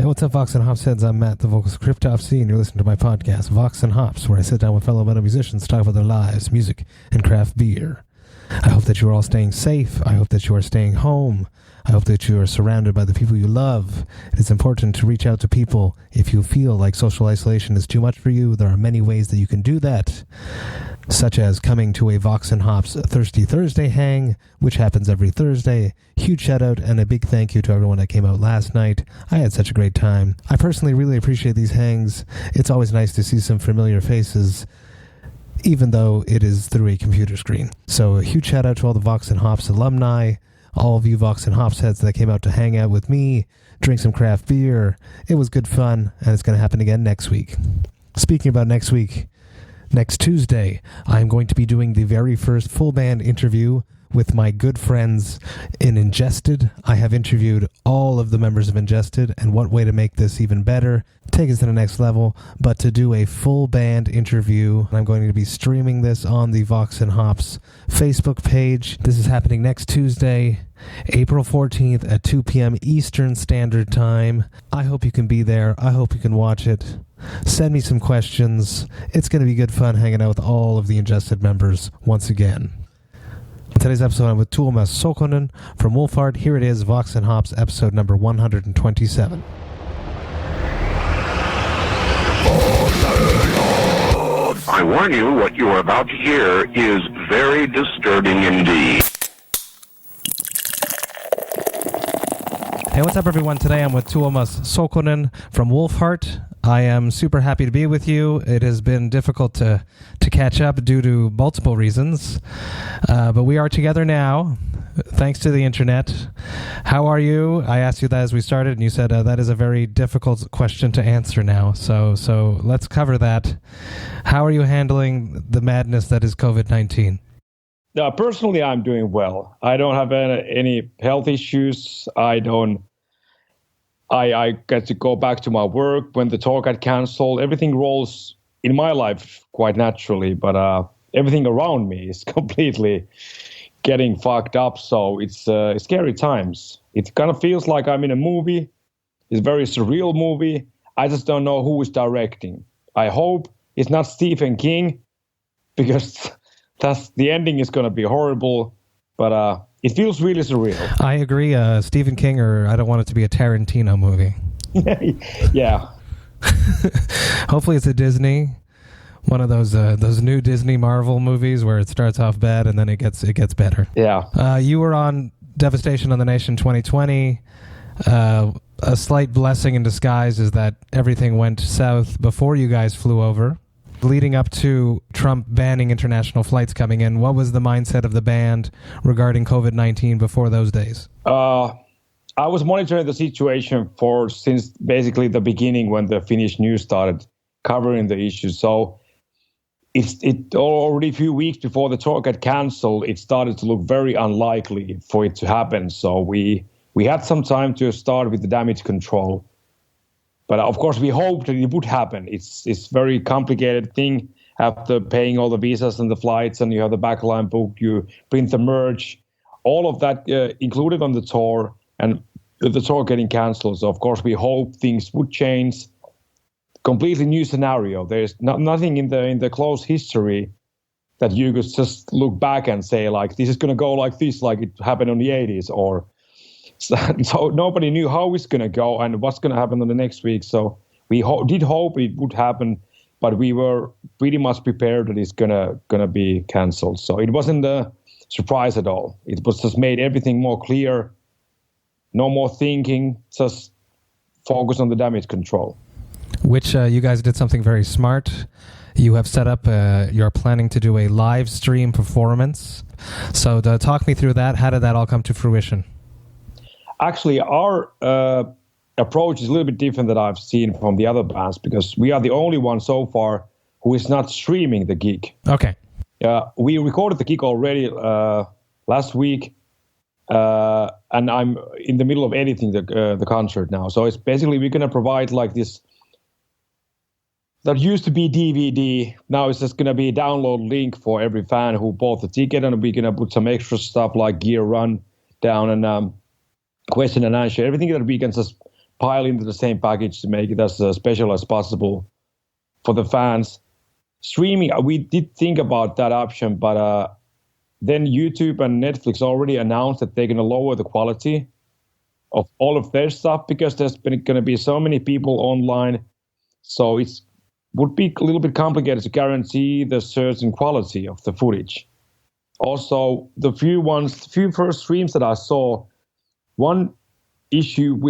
Hey, what's up, Vox and Hops heads? I'm Matt, the vocalist of Cryptopsy, and you're listening to my podcast, Vox and Hops, where I sit down with fellow metal musicians to talk about their lives, music, and craft beer. I hope that you are all staying safe. I hope that you are staying home. I hope that you are surrounded by the people you love. It is important to reach out to people if you feel like social isolation is too much for you. There are many ways that you can do that, such as coming to a Vox and Hops Thirsty Thursday hang, which happens every Thursday. Huge shout out and a big thank you to everyone that came out last night. I had such a great time. I personally really appreciate these hangs. It's always nice to see some familiar faces, even though it is through a computer screen. So a huge shout out to all the Vox&Hops alumni, all of you Vox&Hops heads that came out to hang out with me, drink some craft beer. It was good fun, and it's going to happen again next week. Speaking about next week, next Tuesday, I'm going to be doing the very first full band interview with my good friends in Ingested. I have interviewed all of the members of Ingested, and what way to make this even better, take us to the next level, but to do a full band interview. I'm going to be streaming this on the Vox and Hops Facebook page. This is happening next Tuesday, April 14th at 2 p.m. Eastern Standard Time. I hope you can be there. I hope you can watch it. Send me some questions. It's going to be good fun hanging out with all of the Ingested members once again. In today's episode, I'm with Tuomas Saukkonen from Wolfheart. Here it is, Vox and Hops, episode number 127. I warn you, what you are about to hear is very disturbing indeed. Hey, what's up, everyone? Today I'm with Tuomas Saukkonen from Wolfheart. I am super happy to be with you. It has been difficult to catch up due to multiple reasons, but we are together now, thanks to the internet. How are you? I asked you that as we started, and you said that is a very difficult question to answer now, so let's cover that. How are you handling the madness that is COVID-19? Personally, I'm doing well. I don't have any health issues. I get to go back to my work when the tour got canceled. Everything rolls in my life quite naturally, but everything around me is completely getting fucked up. So it's scary times. It kind of feels like I'm in a movie. It's a very surreal movie. I just don't know who is directing. I hope it's not Stephen King, because the ending is going to be horrible, but it feels really surreal. I agree. Stephen King, or I don't want it to be a Tarantino movie. Yeah. Hopefully it's a Disney, one of those new Disney Marvel movies where it starts off bad and then it gets better. Yeah. You were on Devastation on the Nation 2020. A slight blessing in disguise is that everything went south before you guys flew over. Leading up to Trump banning international flights coming in, what was the mindset of the band regarding COVID-19 before those days? I was monitoring the situation since basically the beginning when the Finnish news started covering the issue. So it already a few weeks before the tour got canceled, it started to look very unlikely for it to happen. So we had some time to start with the damage control. But of course, we hoped that it would happen. It's a very complicated thing after paying all the visas and the flights, and you have the backline booked, you print the merch, all of that included on the tour, and the tour getting canceled. So of course, we hope things would change. Completely new scenario. There's nothing in the close history that you could just look back and say, like, this is going to go like this, like it happened in the 80s, or... So nobody knew how it's going to go and what's going to happen in the next week. So we did hope it would happen, but we were pretty much prepared that it's gonna be canceled. So it wasn't a surprise at all. It was just made everything more clear. No more thinking, just focus on the damage control. Which you guys did something very smart. You have set up, you're planning to do a live stream performance. So talk me through that. How did that all come to fruition? Actually, our approach is a little bit different than I've seen from the other bands, because we are the only one so far who is not streaming the gig. Okay. We recorded the gig already last week, and I'm in the middle of editing the concert now. So it's basically we're going to provide like this. That used to be DVD. Now it's just going to be a download link for every fan who bought the ticket, and we're going to put some extra stuff like gear run down and question and answer, everything that we can just pile into the same package to make it as special as possible for the fans. Streaming, we did think about that option, but then YouTube and Netflix already announced that they're going to lower the quality of all of their stuff because there's going to be so many people online. So it would be a little bit complicated to guarantee the certain quality of the footage. Also, the few first streams that I saw, one issue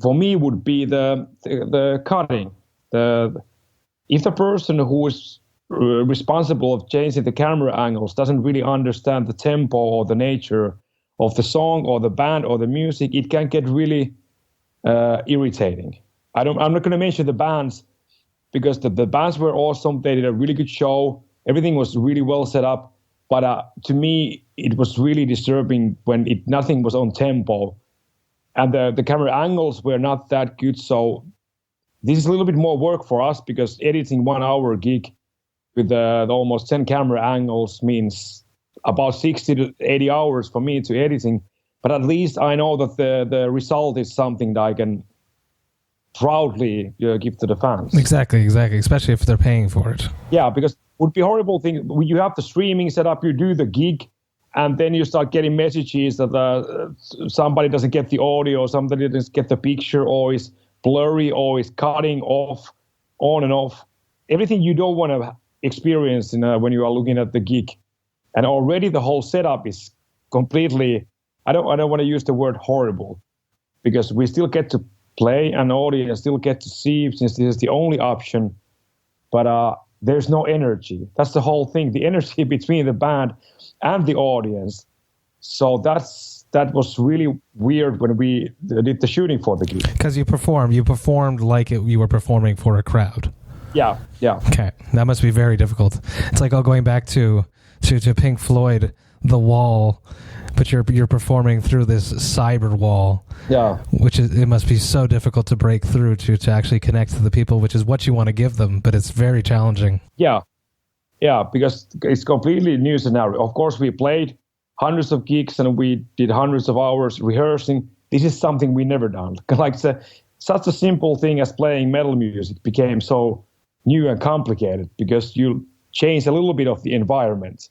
for me would be the cutting. If the person who is responsible of changing the camera angles doesn't really understand the tempo or the nature of the song or the band or the music, it can get really irritating. I'm not going to mention the bands because the bands were awesome. They did a really good show. Everything was really well set up. But to me, it was really disturbing when nothing was on tempo. And the camera angles were not that good. So this is a little bit more work for us because editing 1 hour gig with the almost 10 camera angles means about 60 to 80 hours for me to editing. But at least I know that the result is something that I can proudly give to the fans. Exactly. Especially if they're paying for it. Yeah, because it would be a horrible thing. You have the streaming set up, you do the gig, and then you start getting messages that somebody doesn't get the audio, somebody doesn't get the picture, or is blurry, or is cutting off, on and off. Everything you don't want to experience when you are looking at the gig. And already the whole setup is completely, I don't want to use the word horrible, because we still get to play and audience still get to see since this is the only option. But there's no energy. That's the whole thing, the energy between the band and the audience. So that was really weird when we did the shooting for the gig. Because you performed like you were performing for a crowd. Yeah. Okay, that must be very difficult. It's like going back to Pink Floyd, The Wall, but you're performing through this cyber wall. Yeah. It must be so difficult to break through to actually connect to the people, which is what you want to give them, but it's very challenging. Yeah, because it's completely new scenario. Of course, we played hundreds of gigs and we did hundreds of hours rehearsing. This is something we never done. Like such a simple thing as playing metal music became so new and complicated because you change a little bit of the environment.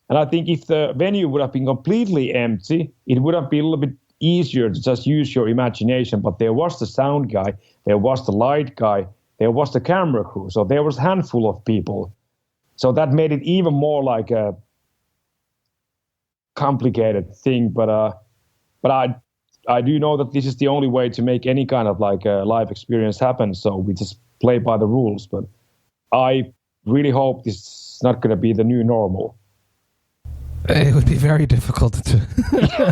And I think if the venue would have been completely empty, it would have been a little bit easier to just use your imagination. But there was the sound guy, there was the light guy, there was the camera crew. So there was a handful of people. So that made it even more like a complicated thing. But I do know that this is the only way to make any kind of like a live experience happen. So we just play by the rules. But I really hope this is not going to be the new normal. It would be very difficult to...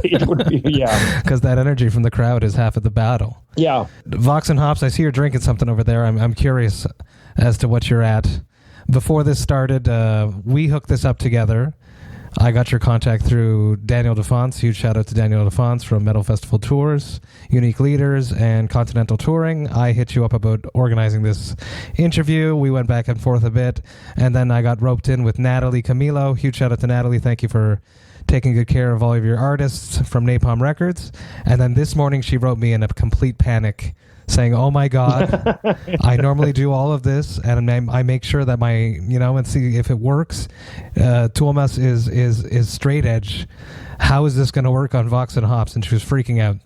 It would be, yeah. Because that energy from the crowd is half of the battle. Yeah. Vox&Hops, I see you're drinking something over there. I'm curious as to what you're at. Before this started, we hooked this up together. I got your contact through Daniel DeFonce. Huge shout out to Daniel DeFonce from Metal Festival Tours, Unique Leaders, and Continental Touring. I hit you up about organizing this interview. We went back and forth a bit, and then I got roped in with Natalie Camilo. Huge shout out to Natalie. Thank you for taking good care of all of your artists from Napalm Records. And then this morning she wrote me in a complete panic saying, "Oh my God, I normally do all of this, and I make sure that and see if it works. Tuomas is straight edge. How is this going to work on Vox&Hops?" And she was freaking out.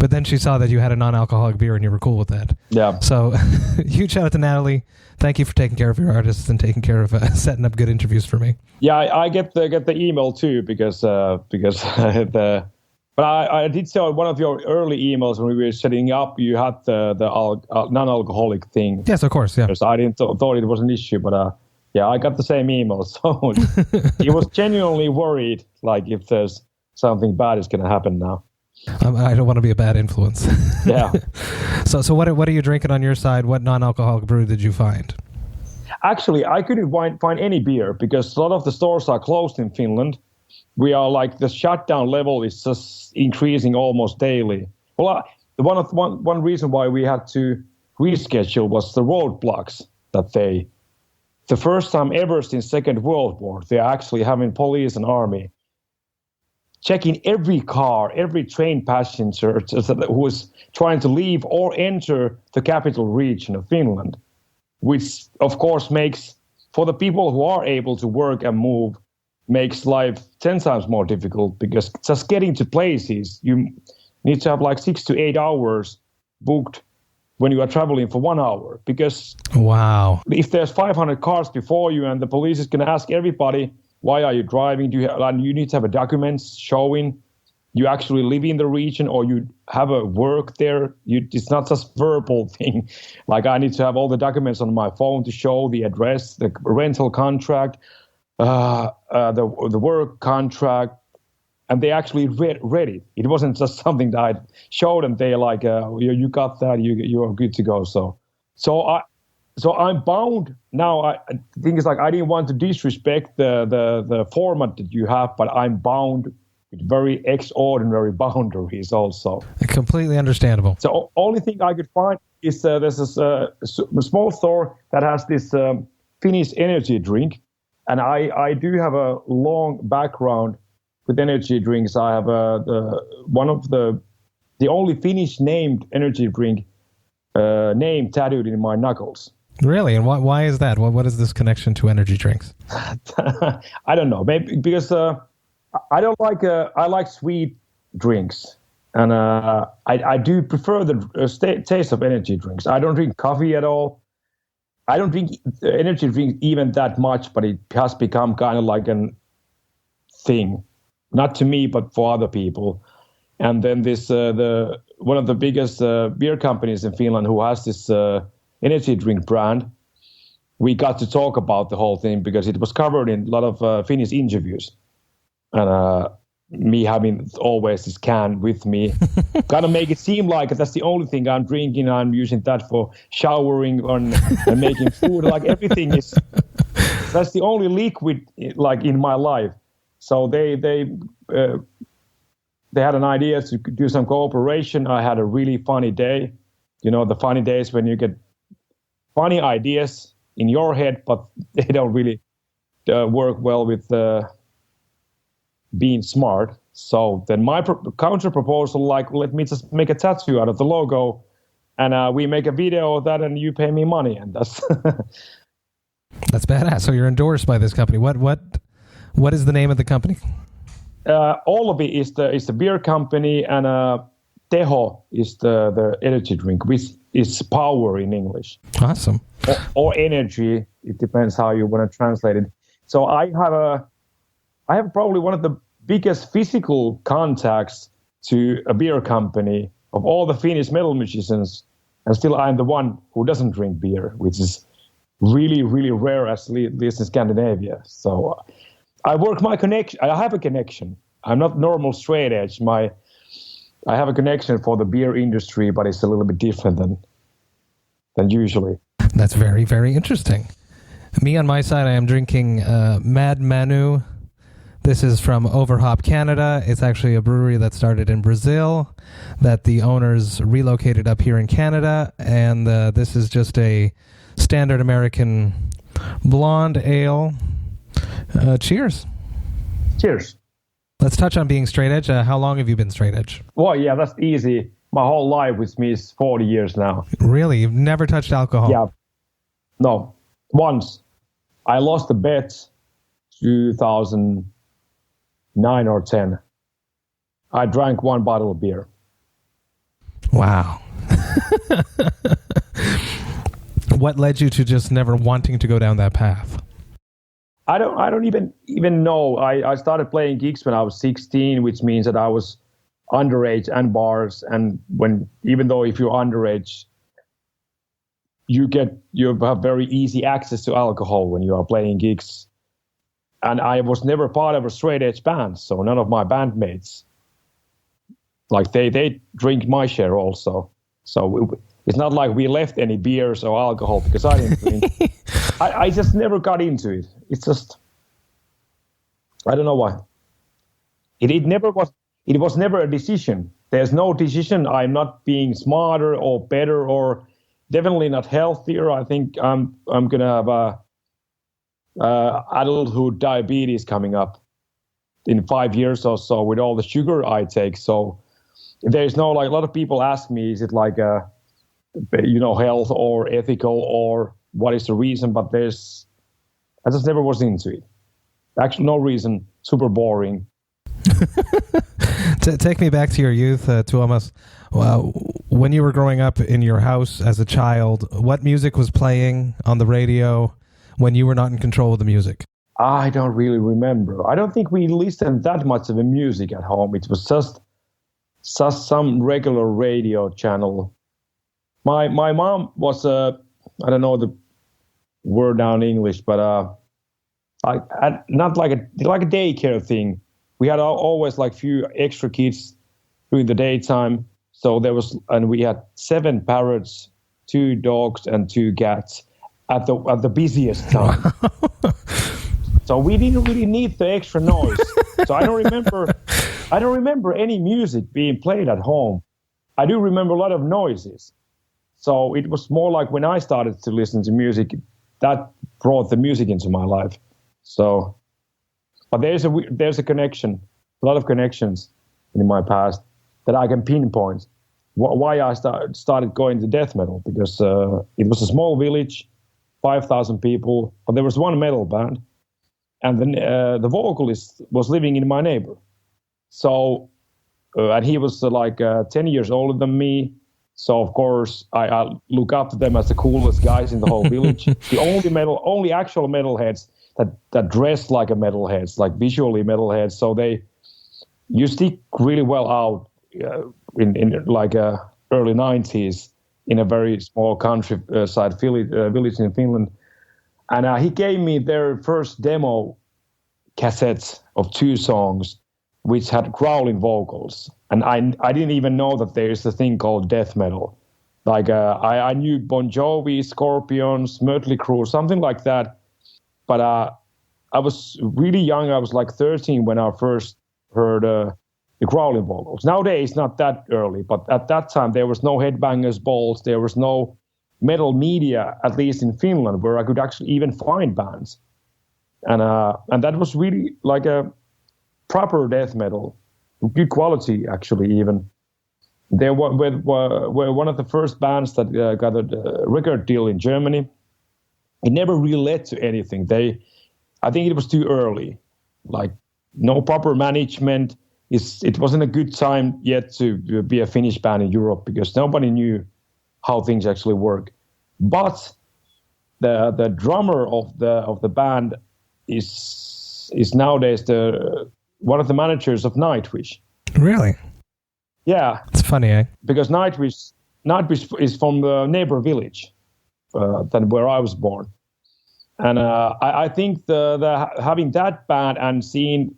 But then she saw that you had a non-alcoholic beer, and you were cool with that. Yeah. So, huge shout out to Natalie. Thank you for taking care of your artists and taking care of setting up good interviews for me. Yeah, I get the email too because But I did see one of your early emails when we were setting up, you had the non-alcoholic thing. Yes, of course, yeah. Because I didn't thought it was an issue, but I got the same email. So he was genuinely worried, like if there's something bad is going to happen now. I don't want to be a bad influence. Yeah. So what are you drinking on your side? What non-alcoholic brew did you find? Actually, I couldn't find any beer because a lot of the stores are closed in Finland. We are like the shutdown level is just increasing almost daily. Well, one reason why we had to reschedule was the roadblocks that the first time ever since Second World War, they're actually having police and army checking every car, every train passenger who is trying to leave or enter the capital region of Finland, which of course makes, for the people who are able to work and move, makes life 10 times more difficult, because just getting to places, you need to have like 6 to 8 hours booked when you are traveling for 1 hour. Because wow, if there's 500 cars before you and the police is going to ask everybody, why are you driving? And you need to have a document showing you actually live in the region or you have a work there. It's not just verbal thing. Like I need to have all the documents on my phone to show the address, the rental contract, the work contract, and they actually read it. It wasn't just something that I showed them. They like, you got that, you are good to go. So I'm bound now. The thing is, like, I didn't want to disrespect the format that you have, but I'm bound with very extraordinary boundaries also. Completely understandable. So only thing I could find is there's a small store that has this Finnish energy drink, and I do have a long background with energy drinks. I have one of the only Finnish named energy drink name tattooed in my knuckles. Really? And why is that? What is this connection to energy drinks? I don't know. Maybe because I don't like I like sweet drinks, and I do prefer the taste of energy drinks. I don't drink coffee at all. I don't drink energy drinks even that much, but it has become kind of like a thing, not to me, but for other people. And then this one of the biggest beer companies in Finland who has this energy drink brand, we got to talk about the whole thing because it was covered in a lot of Finnish interviews. And me having always this can with me, kind of make it seem like that's the only thing I'm drinking. I'm using that for showering and making food. Like everything that's the only liquid like in my life. So they had an idea to do some cooperation. I had a really funny day. You know, the funny days when you get funny ideas in your head, but they don't really work well with being smart. So then my counter proposal, like, let me just make a tattoo out of the logo, and we make a video of that, and you pay me money, and that's that's badass. So you're endorsed by this company. What is the name of the company? Olvi is the beer company, and Teho is the energy drink, which is power in English. Awesome. Or energy. It depends how you want to translate it. So I have probably one of the biggest physical contacts to a beer company of all the Finnish metal musicians, and still I'm the one who doesn't drink beer, which is really, really rare, at least in Scandinavia. So I work my connection. I have a connection. I'm not normal straight edge. I have a connection for the beer industry, but it's a little bit different than usually. That's very, very interesting. Me on my side, I am drinking Mad Manu. This is from OverHop Canada. It's actually a brewery that started in Brazil, that the owners relocated up here in Canada, and this is just a standard American blonde ale. Cheers. Cheers. Let's touch on being straight edge. How long have you been straight edge? Well, yeah, that's easy. My whole life with me is 40 years now. Really? You've never touched alcohol? Yeah. No. Once. I lost a bet 2009 or 10. I drank one bottle of beer. Wow. What led you to just never wanting to go down that path? I don't even know. I started playing gigs when I was 16, which means that I was underage and bars. And even though if you're underage, you have very easy access to alcohol when you are playing gigs. And I was never part of a straight edge band, so none of my bandmates, like they drink my share also. So it's not like we left any beers or alcohol because I didn't drink. I just never got into it. It's just, I don't know why. It was never a decision. There's no decision. I'm not being smarter or better or definitely not healthier. I think I'm gonna have adulthood diabetes coming up. in 5 years or so with all the sugar I take. So there's no, like, a lot of people ask me, is it like health or ethical or what is the reason? But I just never was into it. Actually, no reason. Super boring. Take me back to your youth, Tuomas. When you were growing up in your house as a child, what music was playing on the radio when you were not in control of the music? I don't really remember. I don't think we listened that much of the music at home. It was just some regular radio channel. My mom was I don't know the word now in English, but not like a daycare thing. We had always like few extra kids during the daytime. So we had 7 parrots, 2 dogs, and 2 cats at the busiest time. So we didn't really need the extra noise. So I don't remember any music being played at home. I do remember a lot of noises. So it was more like when I started to listen to music, that brought the music into my life. So, but there's a connection, a lot of connections in my past that I can pinpoint. Why I started going to death metal, because it was a small village, 5,000 people, but there was one metal band. And then the vocalist was living in my neighbor. So, and he was 10 years older than me. So, of course, I look up to them as the coolest guys in the whole village. The only actual metalheads that dress like a metalheads, like visually metalheads. So you stick really well out in early 90s in a very small countryside village in Finland. And he gave me their first demo cassettes of 2 songs, which had growling vocals. And I didn't even know that there is a thing called death metal. Like I knew Bon Jovi, Scorpions, Mötley Crüe, something like that. But I was really young. I was like 13 when I first heard the growling vocals. Nowadays, not that early, but at that time there was no Headbangers Balls. There was no metal media, at least in Finland, where I could actually even find bands. And that was really like a proper death metal, good quality actually even. They were one of the first bands that got a record deal in Germany. It never really led to anything. I think it was too early, like no proper management. It wasn't a good time yet to be a Finnish band in Europe because nobody knew how things actually work. But the drummer of the band is nowadays one of the managers of Nightwish. Really? Yeah. It's funny, eh? Because Nightwish is from the neighbor village than where I was born. And I think the having that band and seeing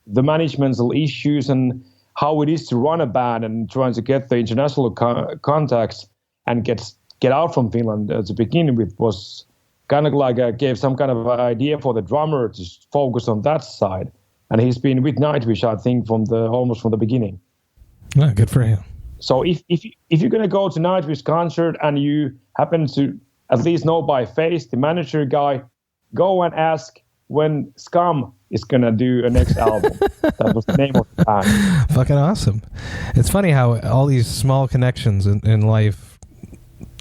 the managemental issues and how it is to run a band and trying to get the international contacts and get out from Finland to begin with was kind of like gave some kind of idea for the drummer to focus on that side. And he's been with Nightwish, I think, almost from the beginning. Oh, good for him. So if you're going to go to Nightwish concert and you happen to at least know by face the manager guy, go and ask when Scum is going to do a next album. That was the name of the band. Fucking awesome. It's funny how all these small connections in life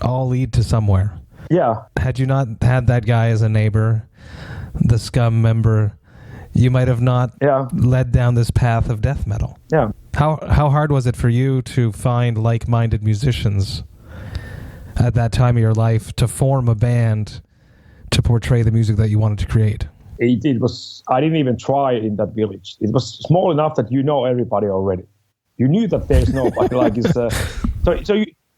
all lead to somewhere. Yeah. Had you not had that guy as a neighbor, the Scum member, you might have not led down this path of death metal. Yeah. How hard was it for you to find like-minded musicians at that time of your life to form a band to portray the music that you wanted to create? It was. I didn't even try in that village. It was small enough that you know everybody already. You knew that there's nobody like it's.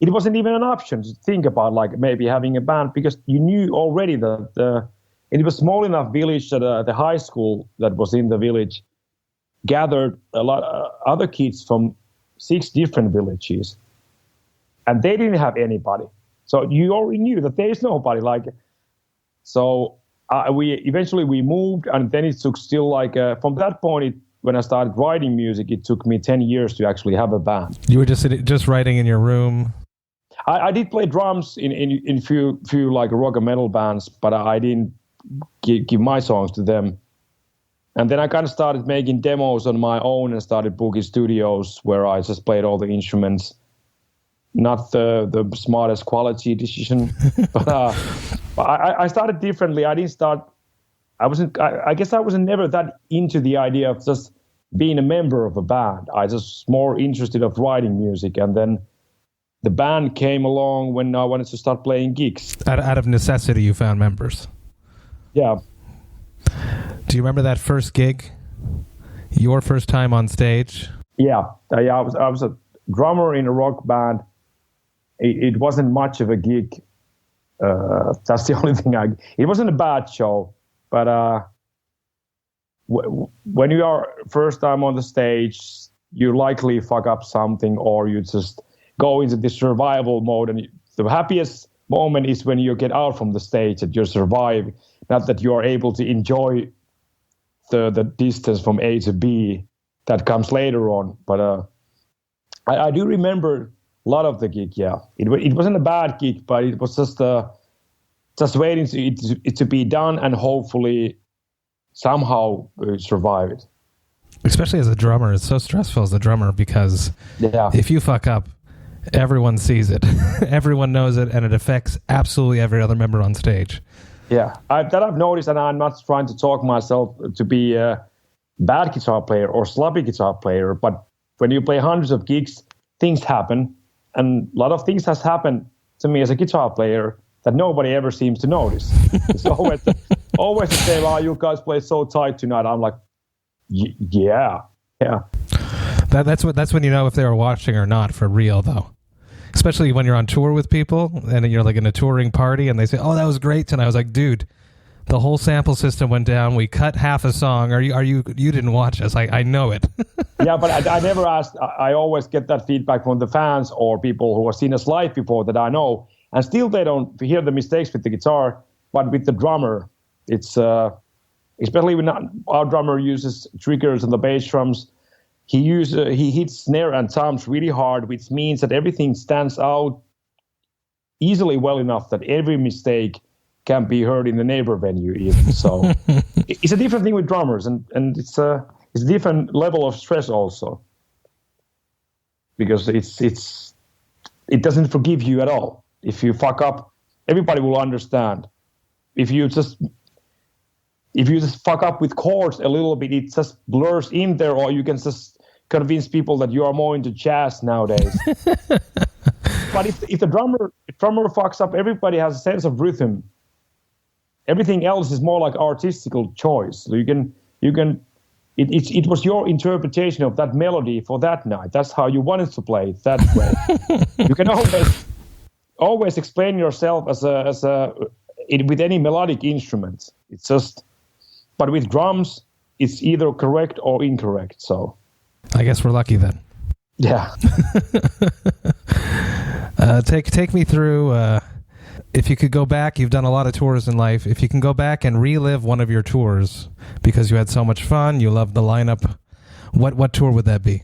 It wasn't even an option to think about like maybe having a band because you knew already that it was small enough village that the high school that was in the village gathered a lot of other kids from 6 different villages, and they didn't have anybody. So you already knew that there is nobody like. So we moved, and then it took still like from that point when I started writing music, it took me 10 years to actually have a band. You were just writing in your room. I did play drums in few like rock and metal bands, but I didn't give my songs to them. And then I kind of started making demos on my own and started booking studios where I just played all the instruments. Not the smartest quality decision, but I started differently. I guess I wasn't never that into the idea of just being a member of a band. I just more interested of writing music. And then the band came along when I wanted to start playing gigs. Out of necessity, you found members. Yeah. Do you remember that first gig? Your first time on stage? Yeah. I was a drummer in a rock band. It wasn't much of a gig. That's the only thing it wasn't a bad show, but when you are first time on the stage, you likely fuck up something, or you just go into the survival mode. And the happiest moment is when you get out from the stage, that you survive, not that you are able to enjoy the distance from A to B that comes later on. But I do remember a lot of the gig. Yeah, it wasn't a bad gig, but it was just waiting to it to be done and hopefully somehow survive it. Especially as a drummer, it's so stressful as a drummer because if you fuck up, everyone sees it, everyone knows it, and it affects absolutely every other member on stage. Yeah, I've noticed, and I'm not trying to talk myself to be a bad guitar player or sloppy guitar player, but when you play hundreds of gigs, things happen, and a lot of things has happened to me as a guitar player that nobody ever seems to notice. It's always the same, oh, you guys play so tight tonight. I'm like, yeah. That's when you know if they were watching or not for real, though. Especially when you're on tour with people and you're like in a touring party and they say, "Oh, that was great tonight." I was like, "Dude, the whole sample system went down. We cut half a song. You didn't watch us? I know it." Yeah, but I never asked. I always get that feedback from the fans or people who have seen us live before that I know, and still they don't hear the mistakes with the guitar, but with the drummer, it's especially when our drummer uses triggers on the bass drums. He hits snare and toms really hard, which means that everything stands out easily well enough that every mistake can be heard in the neighbor venue even. So it's a different thing with drummers, and it's a different level of stress also, because it doesn't forgive you at all. If you fuck up, everybody will understand. If you just fuck up with chords a little bit, it just blurs in there, or you can just convince people that you are more into jazz nowadays. But if the drummer fucks up, everybody has a sense of rhythm. Everything else is more like artistical choice. So it was your interpretation of that melody for that night. That's how you wanted to play it that way. You can always explain yourself with any melodic instrument. It's just, but with drums, it's either correct or incorrect. So I guess we're lucky then. Yeah. Take me through, if you could go back, you've done a lot of tours in life. If you can go back and relive one of your tours because you had so much fun, you loved the lineup, what tour would that be?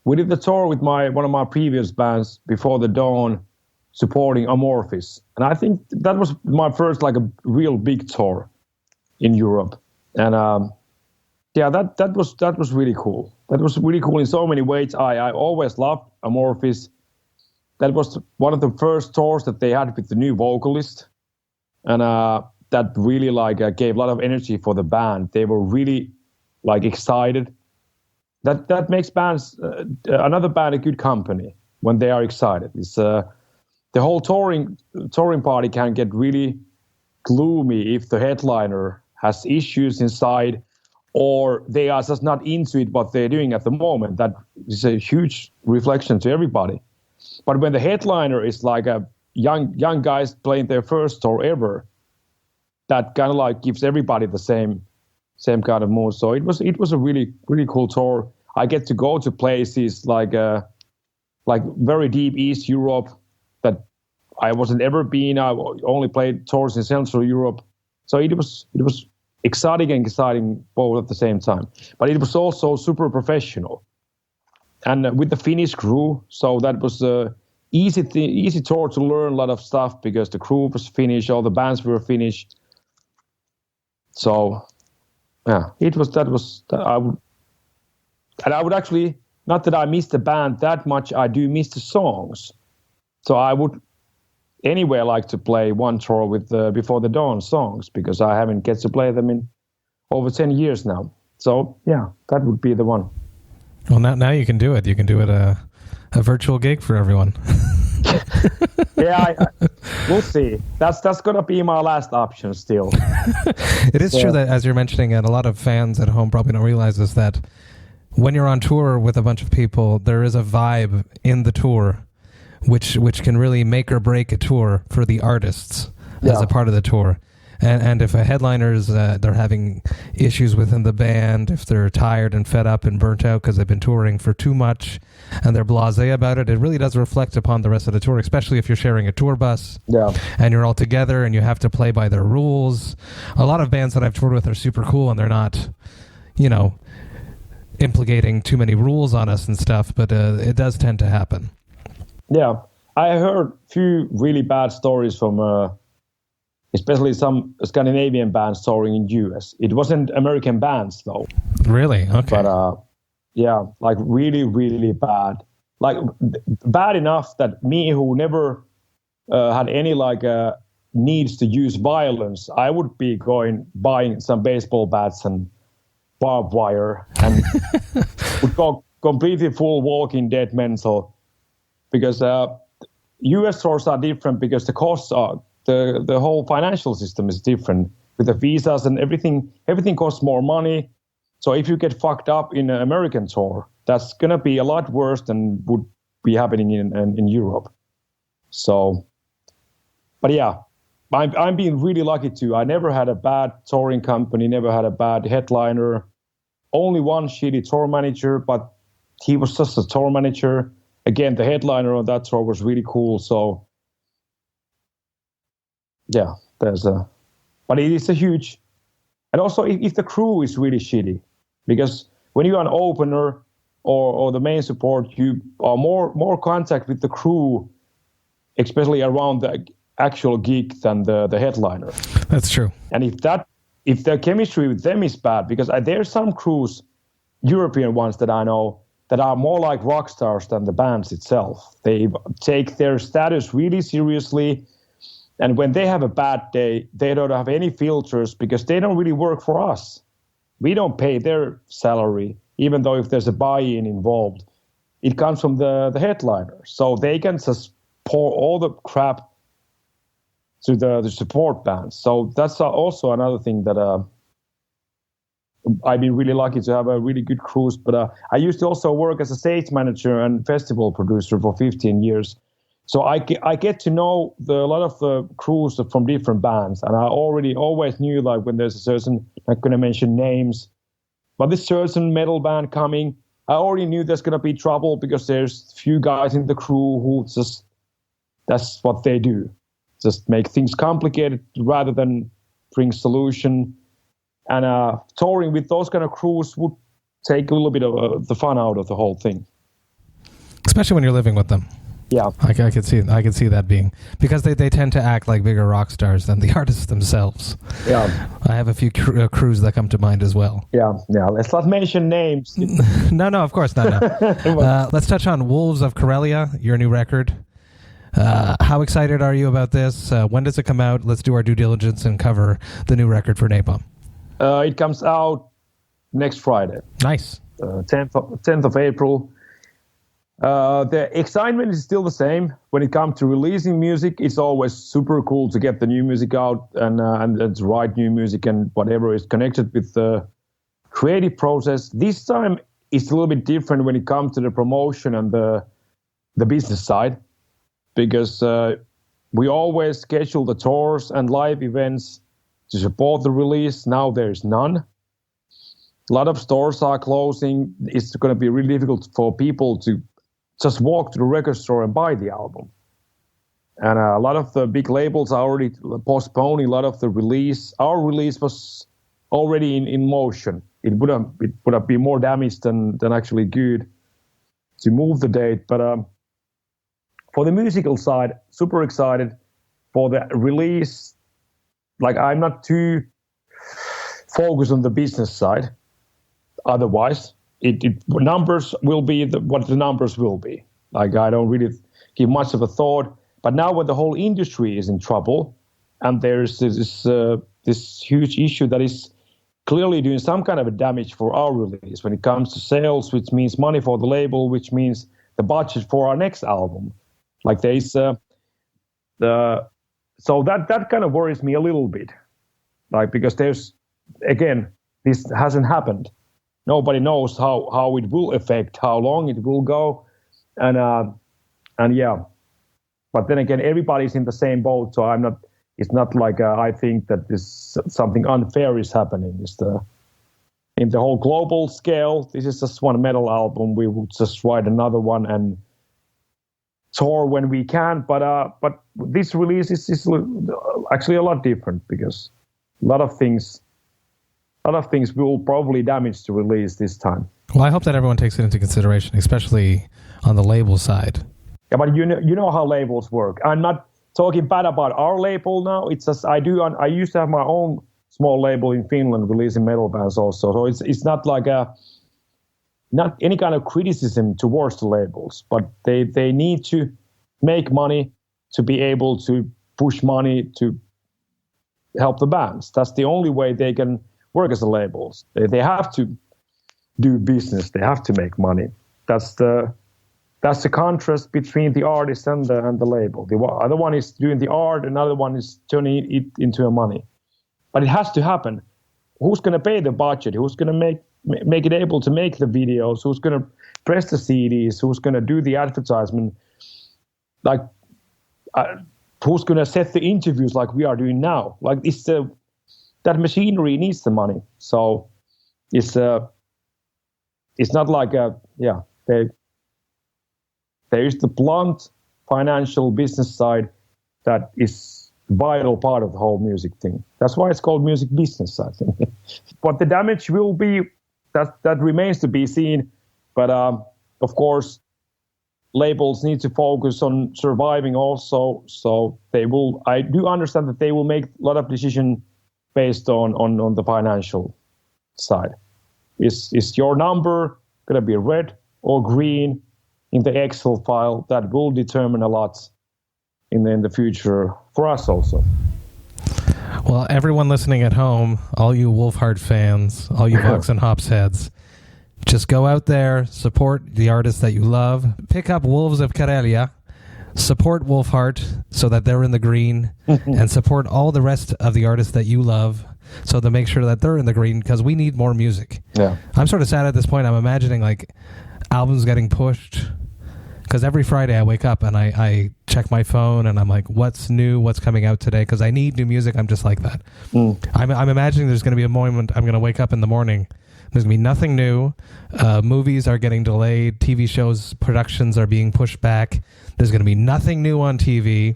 We did the tour with one of my previous bands, Before the Dawn, supporting Amorphis. And I think that was my first like a real big tour in Europe. And that was really cool. That was really cool in so many ways. I always loved Amorphis. That was one of the first tours that they had with the new vocalist, and that really gave a lot of energy for the band. They were really excited. That makes bands another band a good company when they are excited. It's the whole touring party can get really gloomy if the headliner has issues inside, or they are just not into it what they're doing at the moment. That is a huge reflection to everybody. But when the headliner is like a young guys playing their first tour ever, that kind of gives everybody the same kind of mood. So it was a really, really cool tour. I get to go to places like very deep East Europe that I wasn't ever been. I only played tours in Central Europe. So it was exciting and exciting both at the same time. But it was also super professional. And with the Finnish crew, so that was easy tour to learn a lot of stuff because the crew was Finnish, all the bands were Finnish. So I would actually, not that I miss the band that much, I do miss the songs. So I would anyway like to play one tour with the Before the Dawn songs, because I haven't get to play them in over 10 years now. So yeah, that would be the one. Well, now you can do it. You can do it a virtual gig for everyone. Yeah, we'll see. That's gonna be my last option still. It is true that, as you're mentioning it, a lot of fans at home probably don't realize this, that when you're on tour with a bunch of people, there is a vibe in the tour which can really make or break a tour for the artists as a part of the tour. And if a headliner's they're having issues within the band, if they're tired and fed up and burnt out because they've been touring for too much and they're blasé about it, it really does reflect upon the rest of the tour, especially if you're sharing a tour bus and you're all together and you have to play by their rules. A lot of bands that I've toured with are super cool and they're not, implicating too many rules on us and stuff, but it does tend to happen. Yeah, I heard a few really bad stories from especially some Scandinavian bands touring in US. It wasn't American bands though. Really? Okay. But like really, really bad. Like bad enough that me, who never had any needs to use violence, I would be buying some baseball bats and barbed wire and would go completely full Walking Dead mental, because US tours are different because the costs are, the whole financial system is different with the visas and everything. Everything costs more money. So if you get fucked up in an American tour, that's going to be a lot worse than would be happening in Europe. So, but yeah, I'm being really lucky too. I never had a bad touring company, never had a bad headliner. Only one shitty tour manager, but he was just a tour manager. Again, the headliner on that tour was really cool. So, yeah, but it is a huge, and also if the crew is really shitty, because when you're an opener or the main support, you are more contact with the crew, especially around the actual gig, than the headliner. That's true. And if the chemistry with them is bad, because there's some crews, European ones that I know, that are more like rock stars than the bands itself. They take their status really seriously. And when they have a bad day, they don't have any filters because they don't really work for us. We don't pay their salary, even though if there's a buy-in involved, it comes from the headliner. So they can just pour all the crap to the support bands. So that's also another thing that I've been really lucky to have a really good crews. But I used to also work as a stage manager and festival producer for 15 years. So I get to know a lot of the crews from different bands. And I always knew, like, when there's a certain, I'm not going to mention names, but this certain metal band coming, I already knew there's going to be trouble because there's few guys in the crew who just, that's what they do. Just make things complicated rather than bring solution. And touring with those kind of crews would take a little bit of the fun out of the whole thing. Especially when you're living with them. Yeah, I could see that being, because they tend to act like bigger rock stars than the artists themselves. Yeah, I have a few crews that come to mind as well. Yeah. Let's not mention names. No, of course not. No. Let's touch on Wolves of Karelia, your new record. How excited are you about this? When does it come out? Let's do our due diligence and cover the new record for Napalm. It comes out next Friday. Nice. 10th of April. The excitement is still the same. When it comes to releasing music, it's always super cool to get the new music out and to write new music and whatever is connected with the creative process. This time it's a little bit different when it comes to the promotion and the business side, because we always schedule the tours and live events to support the release. Now there's none. A lot of stores are closing. It's going to be really difficult for people to just walk to the record store and buy the album. And a lot of the big labels are already postponing a lot of the release. Our release was already in motion. It would have been more damage than actually good to move the date. But for the musical side, super excited for the release. Like, I'm not too focus on the business side. Otherwise, numbers will be what the numbers will be. Like, I don't really give much of a thought. But now when the whole industry is in trouble, and there's this huge issue that is clearly doing some kind of a damage for our release when it comes to sales, which means money for the label, which means the budget for our next album. Like, there's so that kind of worries me a little bit. Like, because there's, again, this hasn't happened. Nobody knows how it will affect, how long it will go, and yeah. But then again, everybody's in the same boat, so I'm not. It's not like I think that this something unfair is happening. In the whole global scale, this is just one metal album. We will just write another one and tour when we can. But this release is actually a lot different, because a lot of things will probably damage the release this time. Well, I hope that everyone takes it into consideration, especially on the label side. Yeah, but you know how labels work. I'm not talking bad about our label now. It's just I used to have my own small label in Finland releasing metal bands also. So it's not like not any kind of criticism towards the labels, but they need to make money to be able to push money to help the bands. That's the only way they can work as a labels. They have to do business. They have to make money. That's the contrast between the artist and the label. The other one is doing the art, another one is turning it into a money. But it has to happen. Who's going to pay the budget? Who's going to make it able to make the videos? Who's going to press the CDs? Who's going to do the advertisement? Like, who's going to set the interviews like we are doing now? Like, that machinery needs the money. So it's not like there is the blunt financial business side that is vital part of the whole music thing. That's why it's called music business, I think. What the damage will be, that remains to be seen. But of course, labels need to focus on surviving also. So I do understand that they will make a lot of decisions based on the financial side. Is your number going to be red or green in the Excel file? That will determine a lot in the future for us also. Well, everyone listening at home, all you Wolfheart fans, all you Vox&Hops heads, just go out there, support the artists that you love, pick up Wolves of Karelia, support Wolfheart so that they're in the green, and support all the rest of the artists that you love so to make sure that they're in the green, because we need more music. Yeah, I'm sort of sad at this point. I'm imagining like albums getting pushed, because every Friday I wake up and I check my phone and I'm like, what's new, what's coming out today, because I need new music. I'm just like that. I'm imagining there's going to be a moment I'm going to wake up in the morning, there's going to be nothing new. Movies are getting delayed, TV shows productions are being pushed back. There's going to be nothing new on TV,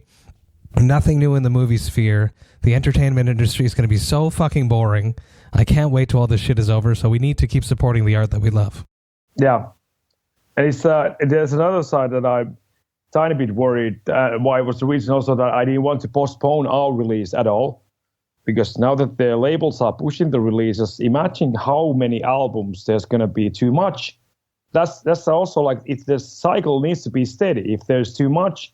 nothing new in the movie sphere. The entertainment industry is going to be so fucking boring. I can't wait till all this shit is over, so we need to keep supporting the art that we love. Yeah. And there's another side that I'm tiny bit worried. Why was the reason also that I didn't want to postpone our release at all, because now that the labels are pushing the releases, imagine how many albums there's going to be too much. That's also like, if the cycle needs to be steady. If there's too much,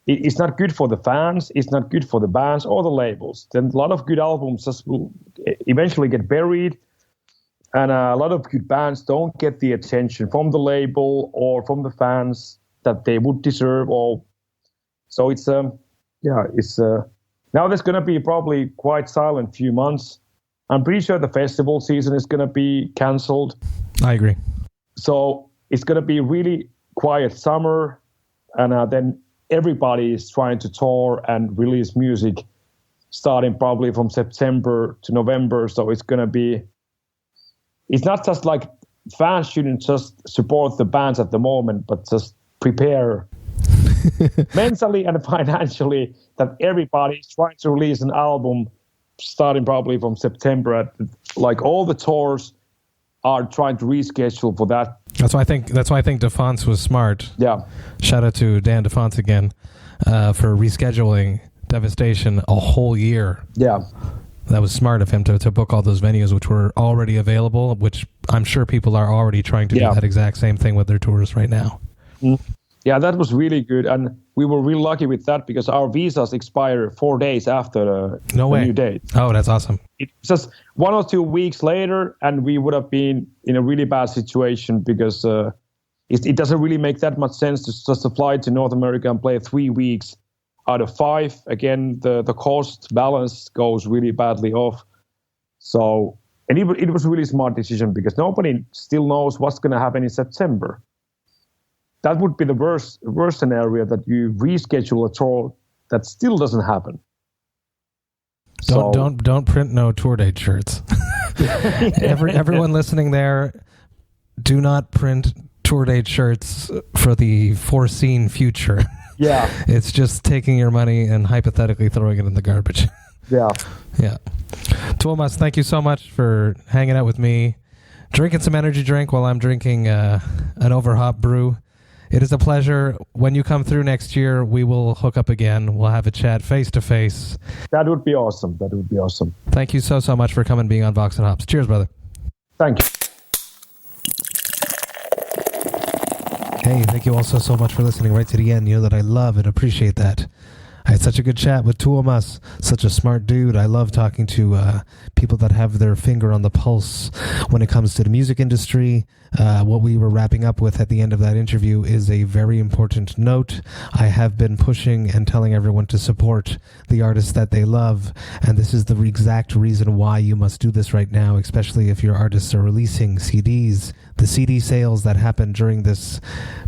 it's not good for the fans, it's not good for the bands or the labels. Then a lot of good albums just will eventually get buried. And a lot of good bands don't get the attention from the label or from the fans that they would deserve. So it's now there's going to be probably quite silent few months. I'm pretty sure the festival season is going to be cancelled. I agree. So it's going to be really quiet summer, and then everybody is trying to tour and release music starting probably from September to November. So it's going to be. It's not just like fans shouldn't just support the bands at the moment, but just prepare mentally and financially that everybody is trying to release an album starting probably from September. Like, all the tours are trying to reschedule for that. That's why I think DeFonce was smart. Yeah. Shout out to Dan DeFonce again for rescheduling Devastation a whole year. Yeah. That was smart of him to book all those venues which were already available, which I'm sure people are already trying to do that exact same thing with their tours right now. Yeah, that was really good. And we were really lucky with that because our visas expire 4 days after the new date. Oh, that's awesome. It's just 1 or 2 weeks later, and we would have been in a really bad situation because it doesn't really make that much sense to just fly to North America and play 3 weeks out of 5. Again, the cost balance goes really badly off. So, and it was a really smart decision because nobody still knows what's going to happen in September. That would be the worst scenario, that you reschedule a tour that still doesn't happen. Don't print no tour date shirts. Everyone listening there, do not print tour date shirts for the foreseen future. Yeah. It's just taking your money and hypothetically throwing it in the garbage. Yeah. Yeah. Tuomas, thank you so much for hanging out with me, drinking some energy drink while I'm drinking an OverHop brew. It is a pleasure. When you come through next year, we will hook up again. We'll have a chat face-to-face. That would be awesome. That would be awesome. Thank you so much for coming and being on Vox and Hops. Cheers, brother. Thank you. Hey, thank you also so much for listening right to the end. You know that I love and appreciate that. I had such a good chat with Tuomas, such a smart dude. I love talking to people that have their finger on the pulse when it comes to the music industry. What we were wrapping up with at the end of that interview is a very important note. I have been pushing and telling everyone to support the artists that they love, and this is the exact reason why you must do this right now, especially if your artists are releasing CDs. The CD sales that happen during this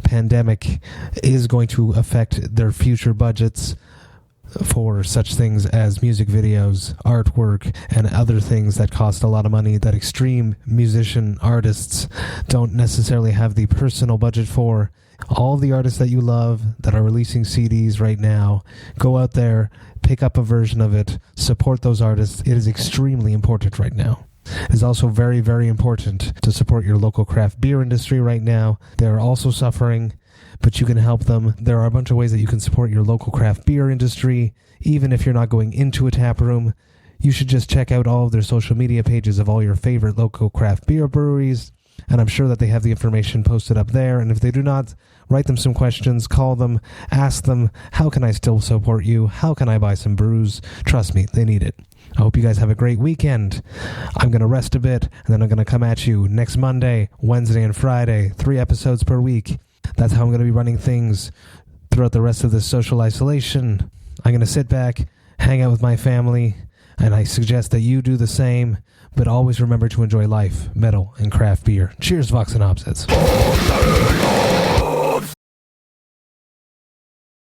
pandemic is going to affect their future budgets for such things as music videos, artwork, and other things that cost a lot of money that extreme musician artists don't necessarily have the personal budget for. All the artists that you love that are releasing CDs right now, go out there, pick up a version of it, support those artists. It is extremely important right now. It is also very, very important to support your local craft beer industry right now. They are also suffering, but you can help them. There are a bunch of ways that you can support your local craft beer industry. Even if you're not going into a tap room, you should just check out all of their social media pages of all your favorite local craft beer breweries, and I'm sure that they have the information posted up there. And if they do not, write them some questions, call them, ask them, how can I still support you? How can I buy some brews? Trust me, they need it. I hope you guys have a great weekend. I'm going to rest a bit, and then I'm going to come at you next Monday, Wednesday, and Friday, 3 episodes per week. That's how I'm going to be running things throughout the rest of this social isolation. I'm going to sit back, hang out with my family, and I suggest that you do the same, but always remember to enjoy life, metal, and craft beer. Cheers, Vox and Hops.